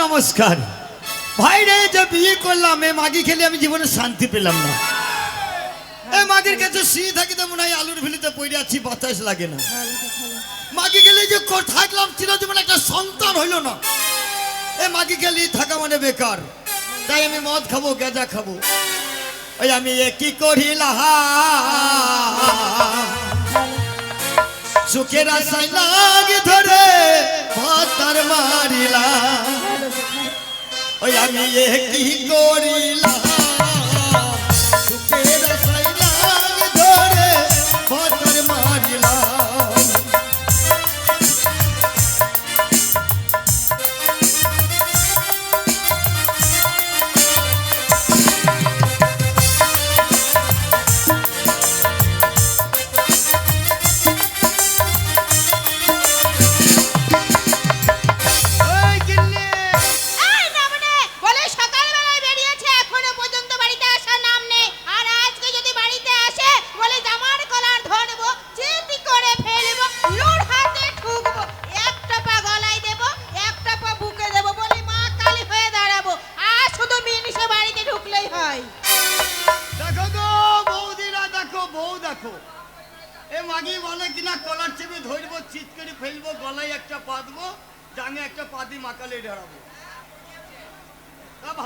নমস্কার ভাই রে, যে বিয়ে করলাম এ মাগি খেলে আমি জীবনে শান্তি পেলাম না। এই মাগির কাছে শুয়ে থাকি তো মনে হয় আলুর ভিলিতে পড়ে আছি, বাতাস লাগে না। মাগি গেলে যে থাকলাম চিরজীবন একটা সন্তান হইল না। এই মাগি গেলে থাকা মানে বেকার, তাই আমি মদ খাবো, গাঁজা খাবো। ওই আমি কি করিলাম সুখের আশায় লাগে ধরে ভাতার মারিলাম। ওই আমি কি করিলাম সুখের আশায় লাগে ধরে ভাতার মারিলাম।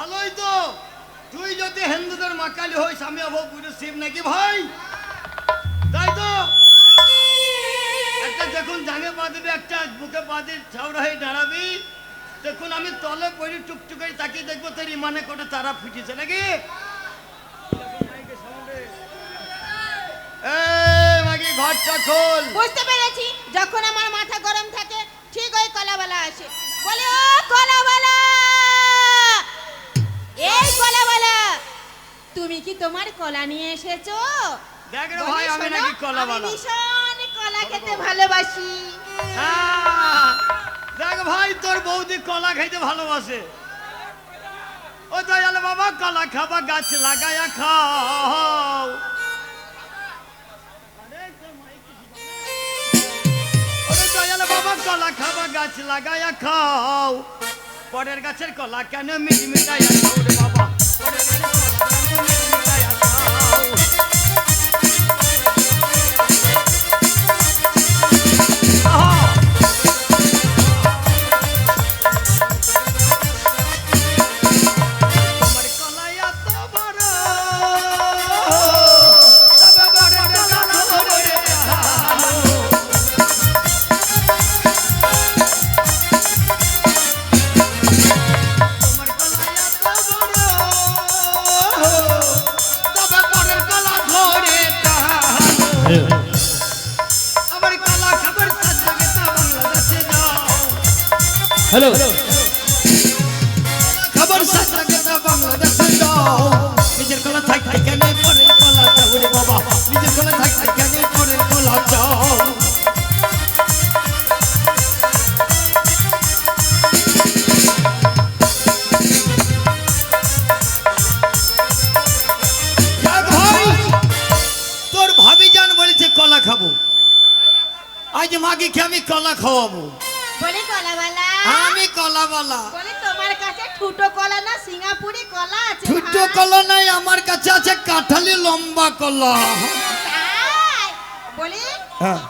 ভালোই তো, তুই যদি হিন্দুদের মাকালি হইস আমি হব গুরু শিব নাকি ভাই? তাই তো একটা যখন জাঙে পা দিবি, একটা বুকে পা দিয়ে ছাউড়া হয়ে দাঁড়াবি, দেখুন আমি তলে পড়ি টুকটুকে তাকিয়ে দেখবো তোর ইমানে কোটা তারা ফুটেছে নাকি? ঘরটা খোল। বুঝতে পেরেছি, যখন আমার মাথা গরম থাকে ঠিক ওই কলাবালা আসে, বলে ও কলাবালা, এই কলাবালা তুমি কি তোমার কলা নিয়ে এসেছো? দেখ রে ভাই, আমি নাকি কলাবালা? আমি ভীষণ কলা খেতে ভালোবাসি। দেখ ভাই, তোর বৌদি কলা খাইতে ভালোবাসে। ও দয়াল বাবা, কলা খাবা গাছ লাগায়া খাও। দয়াল বাবা, কলা খাবা গাছ লাগায়া খাও। পরের গাছের কলা কেন মিটি মিটাইয়া খাও রে বাবা, পরের গাছের কলা কেন মিটি মিটাইয়া খাও। हेलो खबर सागता बांग्लादेशে যাও, নিজের কলা থাক কেন পরের কলা চাও রে বাবা, নিজের কলা থাক কেন পরের কলা চাও। ভাই তোর ভাবি জান বলেছে কলা খাবো, আজ মাকে কি আমি কলা খাওয়াবো? বলে কলাবালা, আমি কলাবালা। বলে তোমার কাছে ঠুটো কলা না সিঙ্গাপুরি কলা আছে? ছোট্টো কলা নাই, আমার কাছে আছে কাঁঠালি লম্বা কলা। তাই বলি হ্যাঁ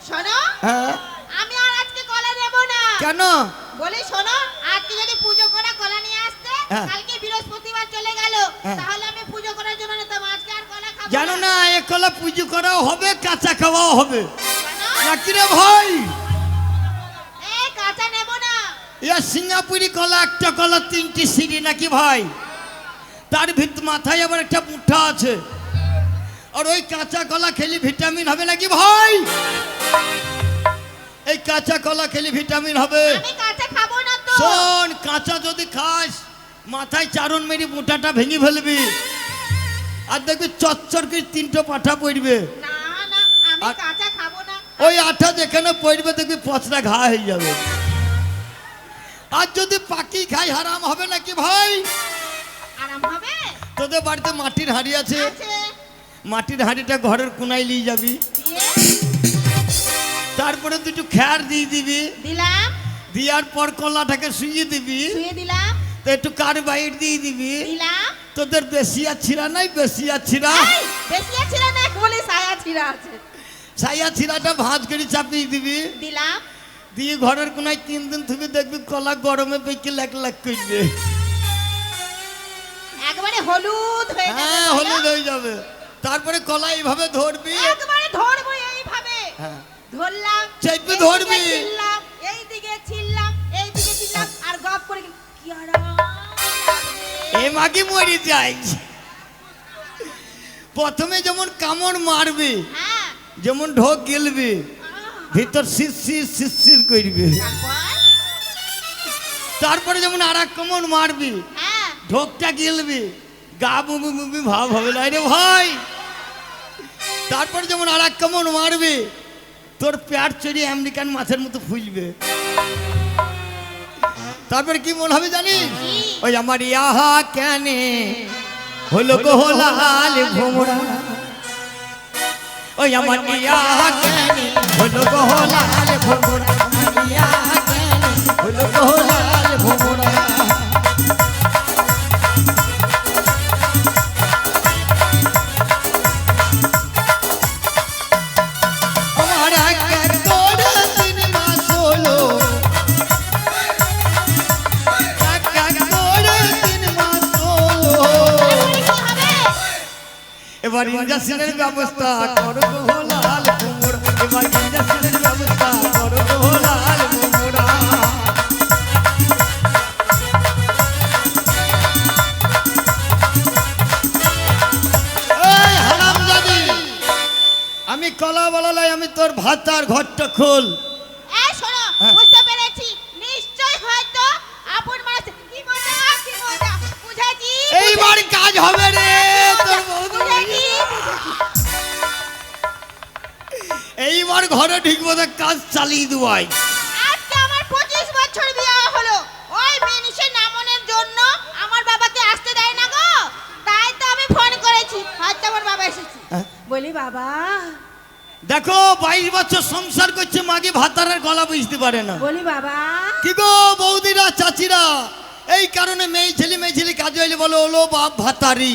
শোনো, হ্যাঁ। আমি আর আজকে কলা দেব না। কেন? বলি শোনো, আজকে যদি পুজো করা কলা নিয়ে আসতে, হ্যাঁ। কালকে বৃহস্পতিবার চলে গেল, হ্যাঁ। তাহলে আমি পুজো করার জন্য নিতাম, আজকে আর কলা খাবো জানো না, এ কলা পুজো করাও হবে, কাঁচা খাওয়াও হবে কেন? নাকি রে ভাই? এই কাঁচা নেব না। ইয়া সিঙ্গাপুরি কলা, একটা কলা তিনটি সিঁড়ি নাকি ভাই? তার ভিতর মাথায় আবার একটা মুঠা আছে, আর ওই কাঁচা কলা খেলে ভিটামিন হবে নাকি ভাই? এই কাঁচা কলা খেলে ভিটামিন হবে। আমি কাঁচা খাবো না তো। শোন, কাঁচা যদি খাস মাথায় চারণ মেরি মুঠাটা ভেঙে ফেলবি, আর দেখবি চচ্চর করে তিনটো পাঠা পড়বে। না না, আমি কাঁচা খাবো না। ওই আঠা যেখানে পড়বে দেখবি পচরা ঘা হয়ে যাবে। আর যদি পাকি খাই হারাম হবে নাকি ভাই? আরাম হবে। তোদের বাড়িতে মাটির হাঁড়ি আছে, আছে মাটির হাঁড়িটা ঘরের কোনায় নিয়ে যাবি, দিয়ে তারপরে দুটো খ্যার দিয়ে দিবি, দিলাম, দেওয়ার পর কলাটাকে শুয়ে দিবি, শুয়ে দিলাম, তো একটু কার্বাইড দিয়ে দিবি। দিলাম। তোদের বেশিয়া ছিঁড়া নাই, বেশিয়া ছিঁড়া। এই, বেশিয়া ছিঁড়া না বলে সায়া ছিঁড়া আছে। সাইয়া ছিঁড়াটা ভাঁজ করে চাপিয়ে দিবি। দিলাম। দিয়ে ঘরের কোনায় 3 দিন তুমি দেখবি কলা গরমে পেকে লাখ লাখ করবে। একবারে হলুদ হয়ে যাবে। হ্যাঁ, হলুদ হয়ে যাবে। তারপরে কলা এইভাবে ধরবি। একবারে ধরবো এইভাবে। হ্যাঁ, ধরলাম, চেপে এইদিকে ধরবি। ছিললাম, এইদিকে ছিললাম, এইদিকে ছিললাম, আর গপ করে কি আরাম লাগবে। এ মাকে মরে যাই। প্রথমে যেমন কামড় মারবি, হ্যাঁ, যেমন ঢোক গেলবি, ভিতর শিরশির শিরশির করবি। তারপরে যেমন আর এক কামড় মারবি, হ্যাঁ, ঢোকটা গেলবি, গা বুবু বুবি ভাব হবে না রে ভাই। তারপরে যেমন আর এক কামড় মারবি, তোর পেট চড়ি আমেরিকান মাছের মতো ফুলবে। তারপরে কি মনে হবে জানিস? কি? ওই আমার ইয়াহা কেনে হলো গোলাল ভোমরা, ওই আমার ইয়াহা কেনে হলো গোলাল ভোমরা, ইয়াহা কেনে হলো গোলাল ভোমরা। আমার এক এক করে 3 মাস হলো, এক এক করে 3 মাস হলো। তারপরে কি হবে? এবার ইঞ্জেকশনের ব্যবস্থা করো গোলাল ভোমরা, এবার ইঞ্জেকশনের ব্যবস্থা করো গোলাল ভোমরা। এই হারামজাদি, আমি কলা বলালাই, আমি তোর ভাতার ঘরটা খোল। এই শোনো, হ্যাঁ। বুঝতে পেরেছি। নিশ্চয় হয়তো আপন মানুষ। কি মজা, কি মজা। বুঝেছি। এইবার কাজ হবে রে তোর বৌদি। বুঝেছি। এইবার ঘরে ঢুকবো তো কাজ চালিয়ে দেওয়াই। আজকে আমার 25 বছর বিয়ে হলো। ওই মেনিসের নামনের জন্য আমার বাবাকে আসতে দেয় না গো। তাই তো আমি ফোন করেছি। হয়তো আমার বাবা এসেছে। হ্যাঁ? বলি বাবা, দেখো 22 বছর সংসার করছে, মাগে ভাতারের গলা বুঝতে পারে না। বলি বাবা। কি গো বৌদিরা চাচিরা, এই কারণে মেয়ে ছেলে কাজে হইলে বলো ওলো বাপ ভাতারি।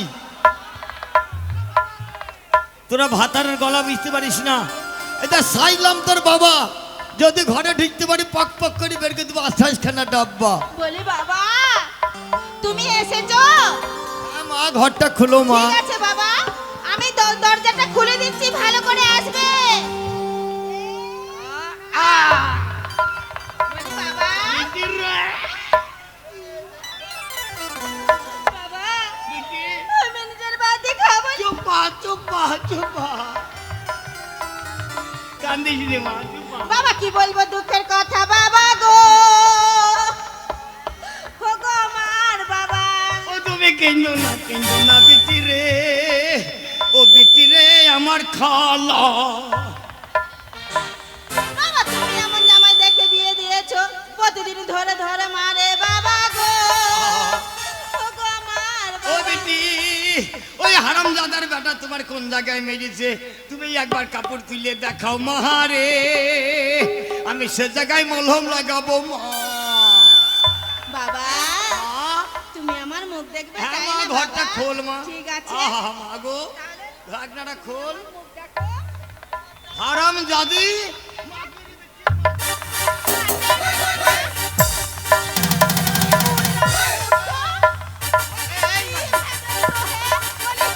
তোরা ভাতারের গলা বুঝতে পারিস না। এটা সাইলাম তোর বাবা, যদি ঘরে ঢুকতে পারি পক পক করে বের করে দেবো 28 খানা ডাব্বা। বলি বাবা, তুমি এসেছো? হ্যাঁ মা, ঘরটা খুলো মা। ঠিক আছে বাবা, আমি দরজাটা খুলে দিচ্ছি, ভালো করে আসবে। বলি বাবা, বাবা, আমি নিজের বাড়িতে খাবো না। চুপা চুপা চুপা, কান্দিস রে মা, চুপা। বাবা কি বলবো দুঃখের কথা বাবা গো। ও গো আমার বাবা। ও তুমি কেঁদো না বিটি রে, ও বিটি রে আমার খালা। বাবা তুমি এমন জামাই দেখে বিয়ে দিয়েছো, প্রতিদিন ধরে ধরে মারে বাবা গো। ও গো আমার ও বাবা। বিটি, ওই হারামজাদার বেটা তোমার কোন জায়গায় মেরেছে, তুমি একবার কাপড় তুলে দেখাও মাহারে, আমি সে জায়গায় মলহম লাগাবো মা। বাবা তুমি আমার মুখ দেখবে হ্যাঁ তাই মা, না ঘরটা বাবা? খোল মা। ঠিক আছে। আহা মা গো, তাহলে ঢাকনাটা খোল। মুখ দেখো। হারামজাদি,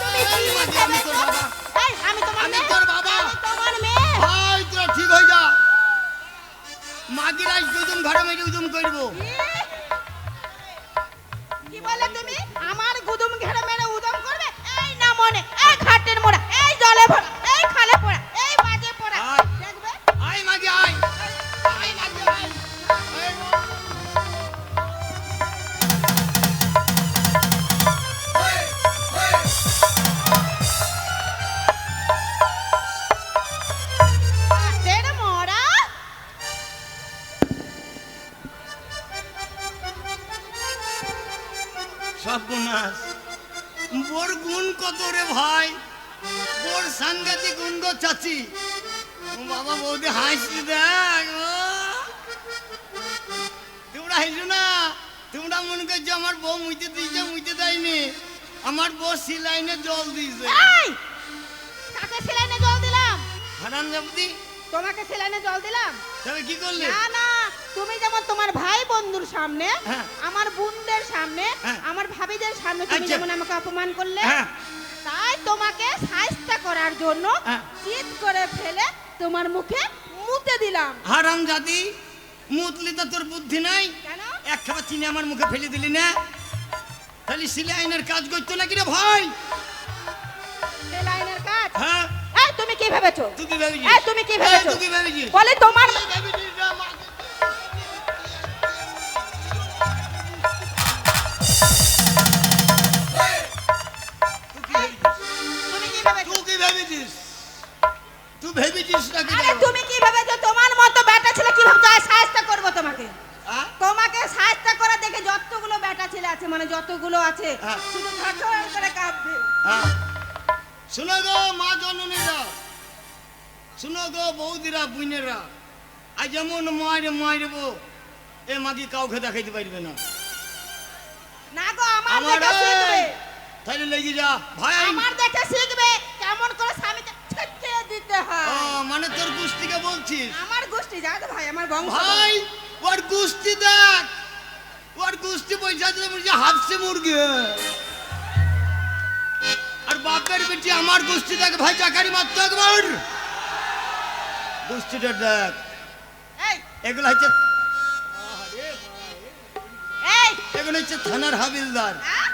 তুমি কি এই মাঝে আমি তোর বাবা। এই, আমি তোমার আমি মেয়ে। তোর বাবা। আমি তোমার মেয়ে। ভাই তোরা ঠিক হয়ে যা, মাগিরাজ দুজন ঘরে মেরে উজুম করবো। কি বলে তুমি? আমার গুদুম ঘেরে মেরে উদম করবে? এই না মনে, এই ঘাটের মোড়া, এই জলে ভরা, এই খালে পড়া, এই বাজে পড়া। আয়। দেখবে? আয় মাগি আয়, আয় মাগি আয়। ঘাটের মোড়া? সর্বনাশ, বোর গুণ কত রে ভাই, বোর সাংঘাতিক গুণ গো চাচি। ও বাবা বৌদি হাসি দেখ, ও। তোমরা হাসো না, তোমরা মনে করছো আমার বউ মুইতে দিয়েছে, মুইতে দেয়নি। আমার বউ সিলাইনে জল দিয়েছে। এই কাকে সেলাইনে জল দিলাম? হারান জাবদি, তোমাকে সেলাইনে জল দিলাম? তবে কি করলে? না না, তুমি যেমন তোমার ভাই বন্ধুর সামনে, হ্যাঁ। আমার বোনদের সামনে, হ্যাঁ। আমার ভাবিদের সামনে তুমি আচ্ছা। যেমন আমাকে অপমান করলে, হ্যাঁ। তাই তোমাকে শায়েস্তা করার জন্য হ্যাঁ। চিৎ করে ফেলে তোমার মুখে মুতে দিলাম। হারাম জাদি, মুতলি তো তোর বুদ্ধি নাই। কেন? এক খাবার চিনি আমার মুখে ফেলে দিলি না? তাহলে সিলাইনের কাজ করতো নাকি রে ভাই? সেলাইনের কাজ? হ্যাঁ, এই তুমি কি ভেবেছো? তুই কি ভেবেছিস? এই তুমি কি ভেবেছো? তুই কি ভেবেছিস? বলে তোমার তুই ভেবেছিস না আমার- তুমি কি ভেবেছো? তুই কি ভেবেছিস? তুই ভেবেছিস নাকি রে? আরে তুমি কি ভেবেছো? তোমার মতো বেটা ছেলে কি ভাবছো শায়েস্তা করব তোমাকে? হ্যাঁ? তোমাকে শায়েস্তা করা দেখে যতগুলো বেটা ছেলে আছে, মানে যতগুলো আছে, হ্যাঁ। শুধু ঝরঝর করে কাঁদবে। হ্যাঁ। শোনো গো মা জননীরা, শোনো গো বৌদিরা, বুইনেরা, আজ যেমন মারবো এ মাগি কাউকে দেখাইতে পারবে না। না গো, আমার আমার দেখে শিখবে। তাহলে লেগে যা ভাই। আমার দেখে শিখবে কেমন করে স্বামীকে ছেঁচে দিতে ও, হয়। মানে তোর গুষ্টিকে বলছিস? আমার গোষ্ঠী জানো তো ভাই, আমার বংশ। ভাই ওর গুষ্টি দেখ, ওর গুষ্টি পয়সা দিলে বলছে হাফসে মুরগি। আর বাপের বেটি আমার গুষ্টি দেখ ভাই, চাকারি মারতো একবার। গুষ্টিটা দেখ, এই এগুলো হচ্ছে এই এগুলো হচ্ছে থানার হাবিলদার। হ্যাঁ?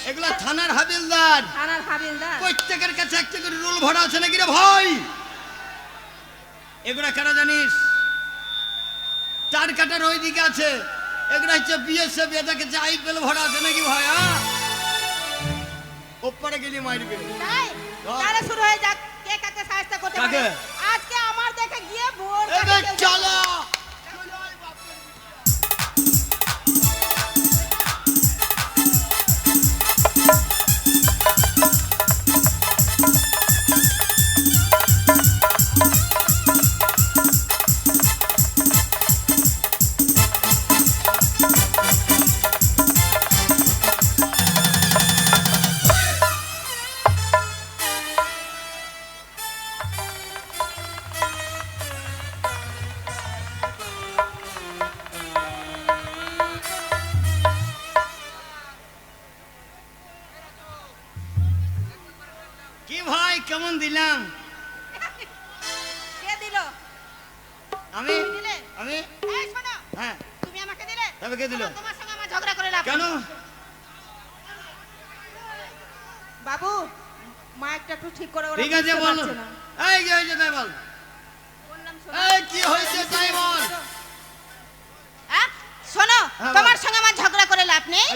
এগুলো থানার হাবিলদার। থানার হাবিলদার? প্রত্যেকের কাছে একটা করে রোল ভরা আছে নাকি রে ভাই? এগুলা কেন জানিস? চার কাটার ওই দিকে আছে, এগুলা হচ্ছে বিএসএফ। এটাকে যাই পেলে ভরা আছে নাকি ভাই? ওপরে গেলি মারবে। তাই হ্যাঁ। তাহলে শুরু হয়ে যাক, কে কাকে শায়েস্তা করতে পারে। কাকে? আজকে আমার দেখে গিয়ে বোর এবার কাছে কেউ- চলো। কি ভাই কেমন দিলাম? কে দিল? আমি তুমি দিলে? আমি এই শোনো, হ্যাঁ। তুমি আমাকে দিলে? তবে কে দিল? তোমার সঙ্গে আমার ঝগড়া করে লাভ কেন? নেই। বাবু, মাইকটা একটু ঠিক করে ওরা ঠিক আছে বুঝতে বল। পারছে না। এই কি হয়েছে তাই বল। বললাম শোনো। এই কি হয়েছে তাই বল। হ্যাঁ? শোনো, হ্যাঁ, বল। তোমার সঙ্গে আমার ঝগড়া করে লাভ নেই।